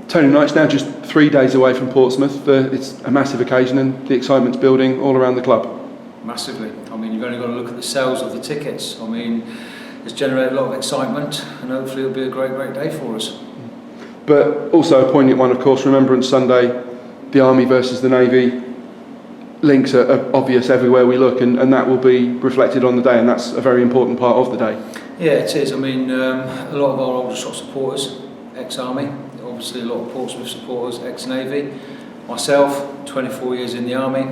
Tony Knight's now just 3 days away from Portsmouth. It's a massive occasion and the excitement's building all around the club. Massively. I mean, you've only got to look at the sales of the tickets. I mean, it's generated a lot of excitement and hopefully it'll be a great day for us. But also a poignant one, of course, Remembrance Sunday, the Army versus the Navy. Links are obvious everywhere we look, and that will be reflected on the day, and that's a very important part of the day. Yeah, it is. I mean, a lot of our Aldershot supporters, ex-Army, obviously a lot of Portsmouth supporters, ex-Navy. Myself, 24 years in the Army.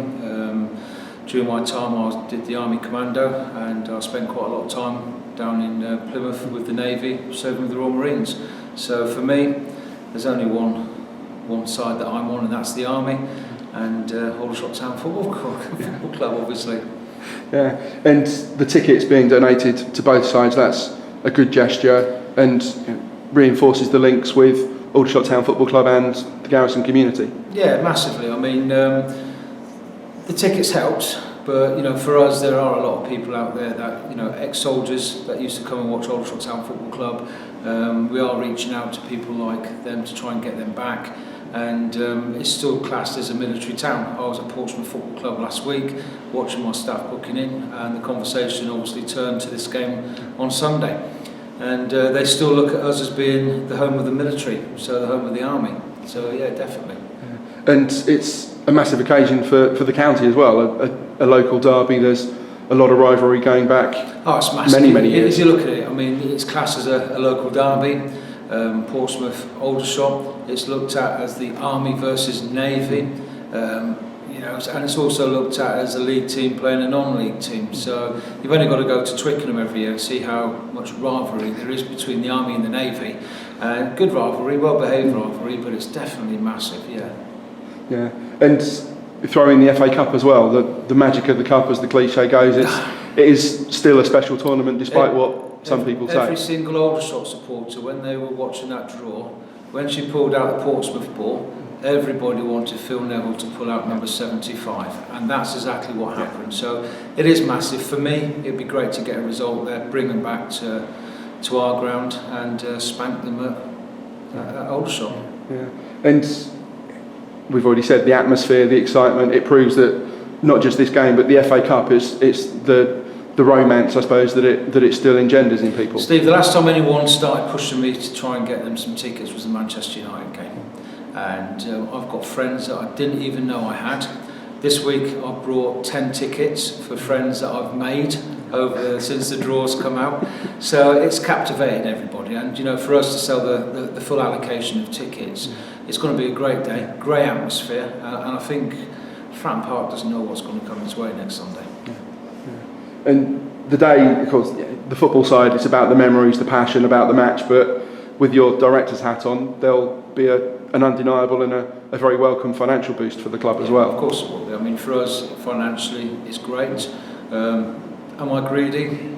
During my time I did the Army Commando, and I spent quite a lot of time down in Plymouth with the Navy, serving with the Royal Marines. So for me, there's only one side that I'm on, and that's the Army, and Aldershot Town Football Club, obviously. Yeah, and the tickets being donated to both sides, that's a good gesture and reinforces the links with Aldershot Town Football Club and the Garrison community. Yeah, massively. I mean, the tickets helps, but for us there are a lot of people out there that ex-soldiers that used to come and watch Aldershot Town Football Club. We are reaching out to people like them to try and get them back, and it's still classed as a military town. I was at Portsmouth Football Club last week watching my staff booking in, and the conversation obviously turned to this game on Sunday, and they still look at us as being the home of the military, so the home of the Army. So yeah, definitely. Yeah. And it's a massive occasion for the county as well, a local derby. There's a lot of rivalry going back it's massive. many years. If you look at it, I mean, it's classed as a local derby. Portsmouth, Aldershot, it's looked at as the Army versus Navy, and it's also looked at as a league team playing a non-league team. So you've only got to go to Twickenham every year and see how much rivalry there is between the Army and the Navy. Good rivalry, well-behaved rivalry, but it's definitely massive, yeah. Yeah, and throw in the FA Cup as well. The magic of the cup, as the cliche goes, it is still a special tournament, despite what some people say. Every single Aldershot supporter, when they were watching that draw, when she pulled out the Portsmouth ball, everybody wanted Phil Neville to pull out number 75, and that's exactly what happened. So it is massive. For me, it'd be great to get a result there, bring them back to our ground and spank them at Aldershot. Yeah, and we've already said the atmosphere, the excitement, it proves that not just this game, but the FA Cup it's the romance, I suppose, that it still engenders in people. Steve, the last time anyone started pushing me to try and get them some tickets was the Manchester United game. And I've got friends that I didn't even know I had. This week I've brought 10 tickets for friends that I've made since the draws come out. So it's captivated everybody, and for us to sell the full allocation of tickets, it's going to be a great day, great atmosphere, and I think Fratton Park doesn't know what's going to come its way next Sunday. And the day, of course, the football side, it's about the memories, the passion, about the match, but with your director's hat on, there'll be an undeniable and a very welcome financial boost for the club as well. Of course it will be. I mean, for us, financially, it's great. Am I greedy?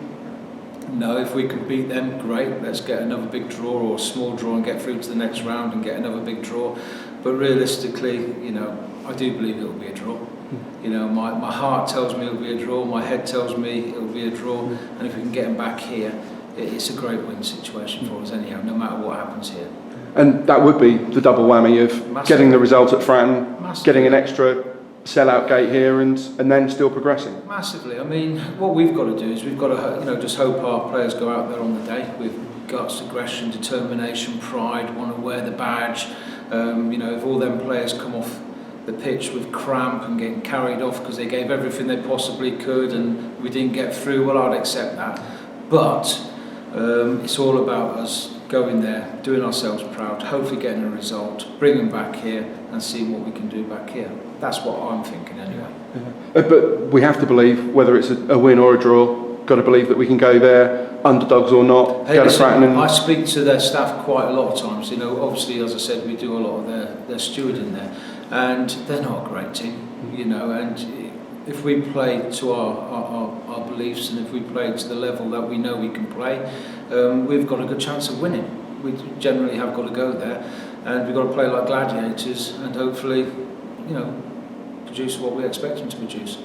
No, if we can beat them, great. Let's get another big draw or a small draw and get through to the next round and get another big draw. But realistically, I do believe it will be a draw. My heart tells me it'll be a draw, my head tells me it'll be a draw, and if we can get them back here, it's a great win situation for us anyhow, no matter what happens here. And that would be the double whammy of getting the result at Fratton, getting an extra sell-out gate here, and then still progressing. Massively. I mean, what we've got to do is we've got to just hope our players go out there on the day with guts, aggression, determination, pride, want to wear the badge. If all them players come off the pitch with cramp and getting carried off because they gave everything they possibly could and we didn't get through, well, I'd accept that. But it's all about us going there, doing ourselves proud, hopefully getting a result, bring them back here and seeing what we can do back here. That's what I'm thinking anyway. Yeah. But we have to believe, whether it's a win or a draw, got to believe that we can go there, underdogs or not, go to Fratton. I speak to their staff quite a lot of times. Obviously, as I said, we do a lot of their stewarding there, and they're not a great team, and if we play to our beliefs and if we play to the level that we know we can play, we've got a good chance of winning. We generally have got to go there, and we've got to play like gladiators and hopefully, produce what we expect them to produce.